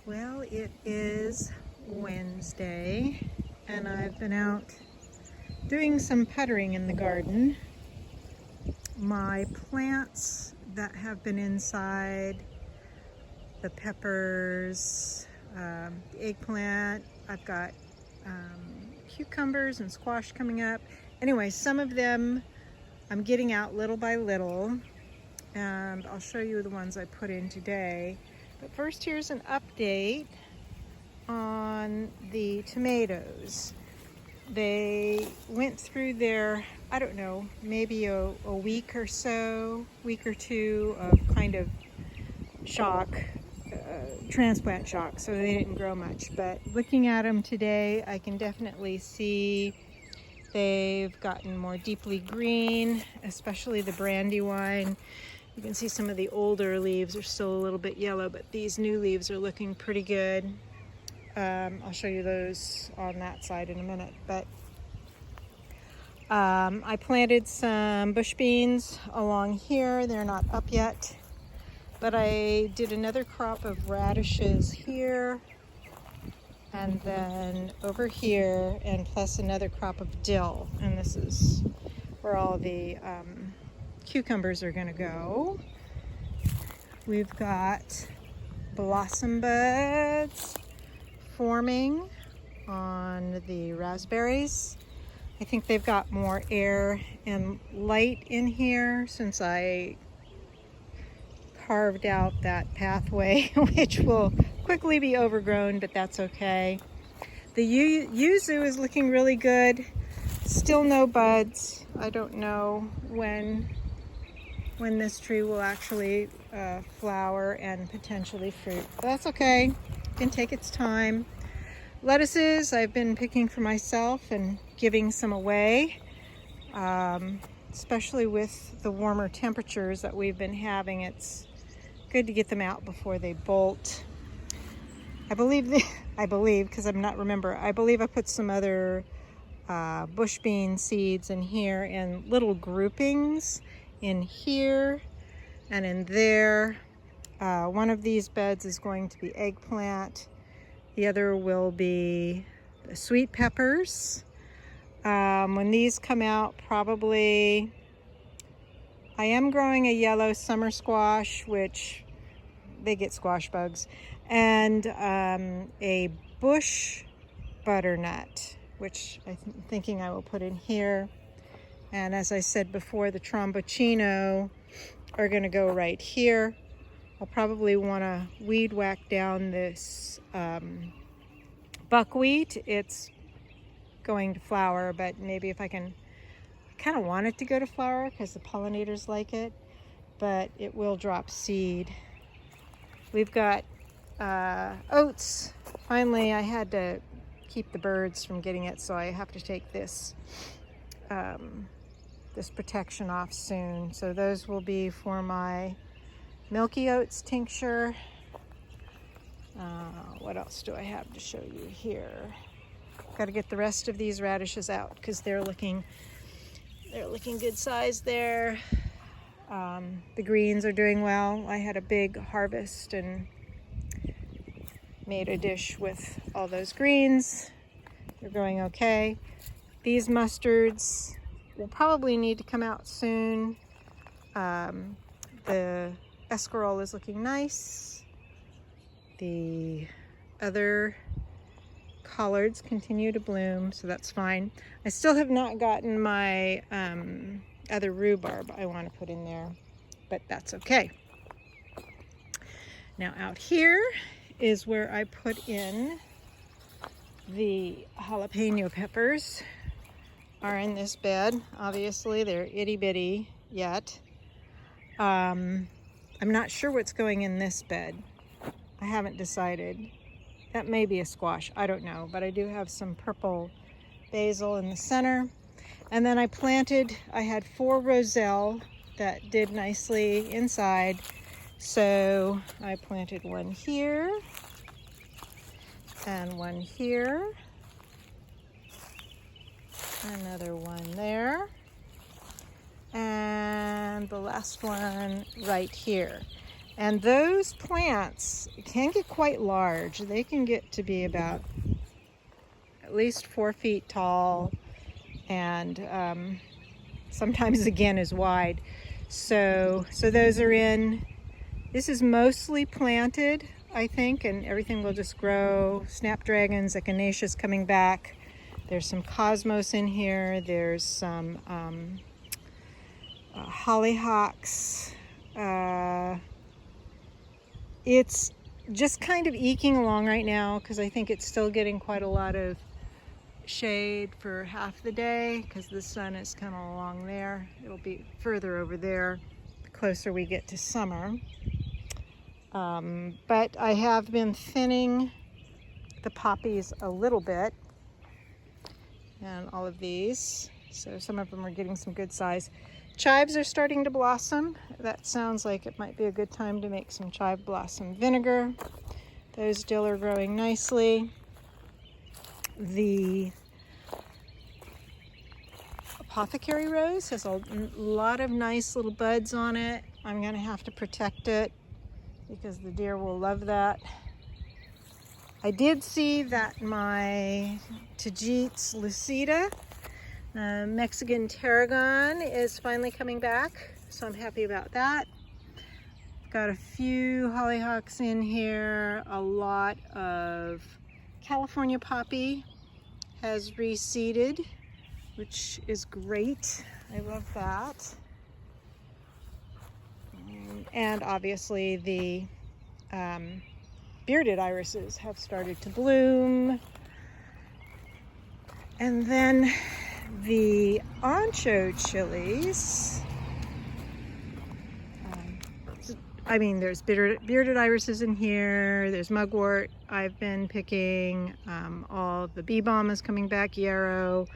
Well, it is Wednesday, and I've been out doing some puttering in the garden. My plants that have been inside, the peppers, the eggplant, I've got cucumbers and squash coming up. Anyway, some of them I'm getting out little by little, and I'll show you the ones I put in today. But first, here's an update on the tomatoes. They went through their, I don't know, maybe a week or so, week or two of kind of shock, transplant shock, so they didn't grow much. But looking at them today, I can definitely see they've gotten more deeply green, especially the Brandywine. You can see some of the older leaves are still a little bit yellow, but these new leaves are looking pretty good. I'll show you those on that side in a minute. But I planted some bush beans along here. They're not up yet. But I did another crop of radishes here, and then over here, and plus another crop of dill. And this is where all the cucumbers are going to go. We've got blossom buds forming on the raspberries. I think they've got more air and light in here since I carved out that pathway, which will quickly be overgrown, but that's okay. The yuzu is looking really good. Still no buds. I don't know when this tree will actually flower and potentially fruit. But that's okay. It can take its time. Lettuces I've been picking for myself and giving some away, especially with the warmer temperatures that we've been having. It's good to get them out before they bolt. I believe, because I'm not remember, I believe I put some other bush bean seeds in here in little groupings in here and in there. One of these beds is going to be eggplant. The other will be the sweet peppers. When these come out, probably, I am growing a yellow summer squash, which they get squash bugs, and a bush butternut, which I'm thinking I will put in here. And as I said before, the Tromboncino are going to go right here. I'll probably want to weed whack down this buckwheat. It's going to flower, but maybe if I kind of want it to go to flower because the pollinators like it, but it will drop seed. We've got oats. Finally, I had to keep the birds from getting it, so I have to take this this protection off soon. So those will be for my milky oats tincture. What else do I have to show you here? Got to get the rest of these radishes out because they're looking good size there. The greens are doing well. I had a big harvest and made a dish with all those greens. They're going okay. These mustards will probably need to come out soon. The escarole is looking nice. The other collards continue to bloom, so that's fine. I still have not gotten my other rhubarb I want to put in there, but that's okay. Now out here is where I put in the jalapeno peppers. Are in this bed. Obviously they're itty bitty yet. I'm not sure what's going in this bed. I haven't decided. That may be a squash, I don't know, but I do have some purple basil in the center. And then I had 4 roselle that did nicely inside. So I planted one here and one here. Another one there, and the last one right here. And those plants can get quite large. They can get to be about at least 4 feet tall, and sometimes again as wide. So those are in. This is mostly planted, I think, and everything will just grow. Snapdragons, echinaceas coming back. There's some cosmos in here. There's some hollyhocks. It's just kind of eking along right now because I think it's still getting quite a lot of shade for half the day because the sun is kind of along there. It'll be further over there the closer we get to summer. But I have been thinning the poppies a little bit, and all of these, so some of them are getting some good size. Chives are starting to blossom. That sounds like it might be a good time to make some chive blossom vinegar. Those dill are growing nicely. The apothecary rose has a lot of nice little buds on it. I'm going to have to protect it because the deer will love that. I did see that my Tagetes lucida, Mexican tarragon, is finally coming back, so I'm happy about that. Got a few hollyhocks in here. A lot of California poppy has reseeded, which is great. I love that. And obviously the bearded irises have started to bloom. And then the ancho chilies, I mean, there's bearded irises in here, there's mugwort I've been picking, all the bee balm is coming back, yarrow.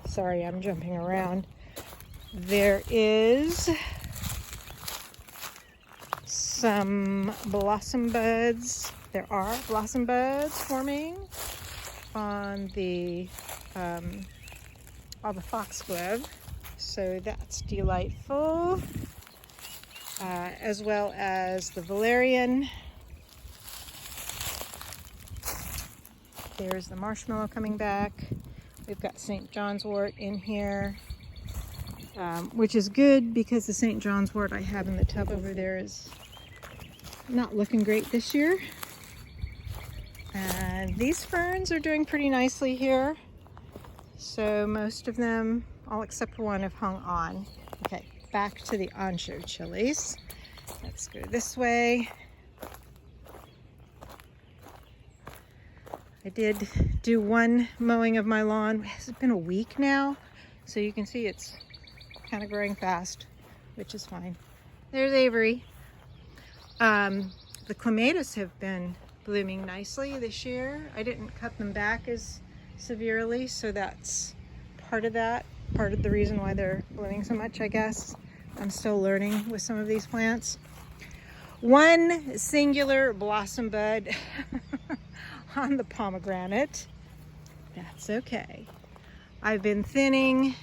Sorry, I'm jumping around. There is some blossom buds. There are blossom buds forming on the foxglove, so that's delightful, as well as the valerian. There's the marshmallow coming back. We've got St. John's wort in here, which is good because the St. John's wort I have in the tub over there is not looking great this year. And these ferns are doing pretty nicely here. So most of them, all except one, have hung on. Okay, back to the ancho chilies. Let's go this way. I did do one mowing of my lawn. It's been a week now, so you can see it's kind of growing fast, which is fine. There's Avery. The clematis have been blooming nicely this year. I didn't cut them back as severely, so that's part of that. Part of the reason why they're blooming so much, I guess. I'm still learning with some of these plants. One singular blossom bud on the pomegranate. That's okay. I've been thinning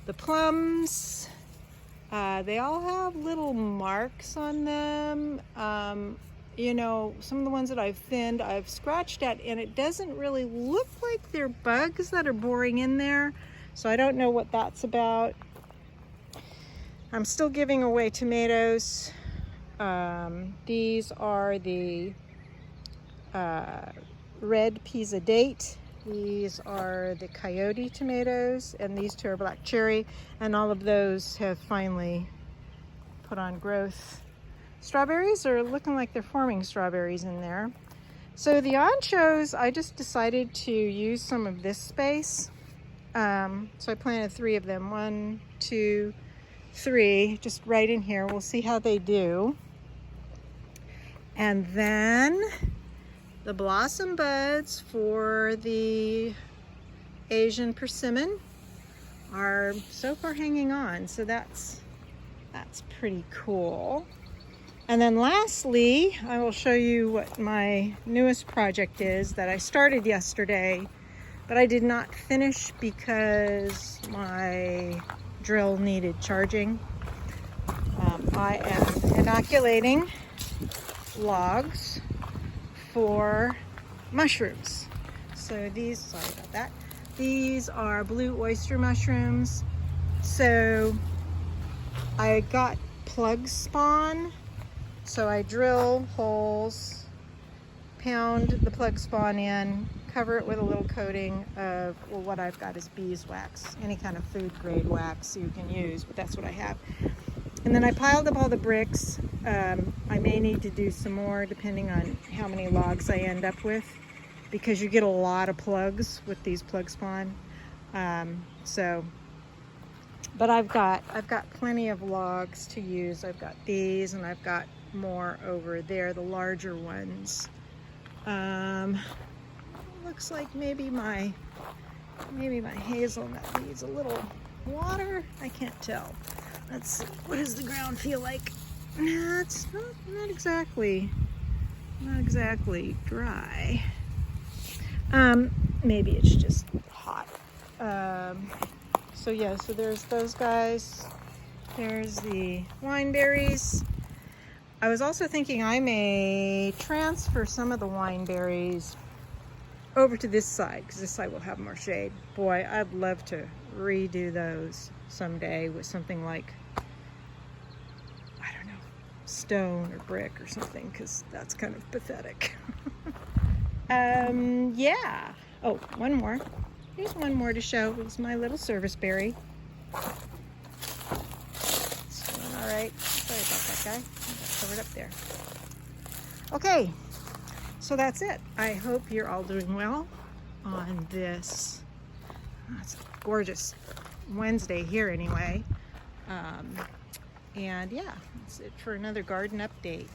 the plums. They all have little marks on them. You know, some of the ones that I've thinned, I've scratched at, and it doesn't really look like they're bugs that are boring in there. So I don't know what that's about. I'm still giving away tomatoes. These are the red Pisa date. These are the coyote tomatoes, and these two are black cherry, and all of those have finally put on growth. Strawberries are looking like they're forming strawberries in there. So the anchos, I just decided to use some of this space. So I planted 3 of them, 1, 2, 3, just right in here. We'll see how they do. And then the blossom buds for the Asian persimmon are so far hanging on, so that's pretty cool. And then lastly, I will show you what my newest project is that I started yesterday, but I did not finish because my drill needed charging. I am inoculating logs for mushrooms. So these, sorry about that, these are blue oyster mushrooms. So I got plug spawn, so I drill holes, pound the plug spawn in, cover it with a little coating of, well, what I've got is beeswax, any kind of food grade wax you can use, but that's what I have. And then I piled up all the bricks. I may need to do some more depending on how many logs I end up with, because you get a lot of plugs with these plug spawn. But I've got plenty of logs to use. I've got these, and I've got more over there, the larger ones. Looks like maybe my hazelnut needs a little water. I can't tell. Let's see. What does the ground feel like? Nah, it's not exactly dry. Maybe it's just hot. So yeah, so there's those guys. There's the wineberries. I was also thinking I may transfer some of the wineberries over to this side, because this side will have more shade. Boy, I'd love to redo those someday with something like, I don't know, stone or brick or something, because that's kind of pathetic. Yeah. Oh, one more. Here's one more to show. It's my little service berry. It's doing all right. Sorry about that guy. I got covered up there. Okay, so that's it. I hope you're all doing well on this. It's a gorgeous Wednesday here anyway. And yeah, that's it for another garden update.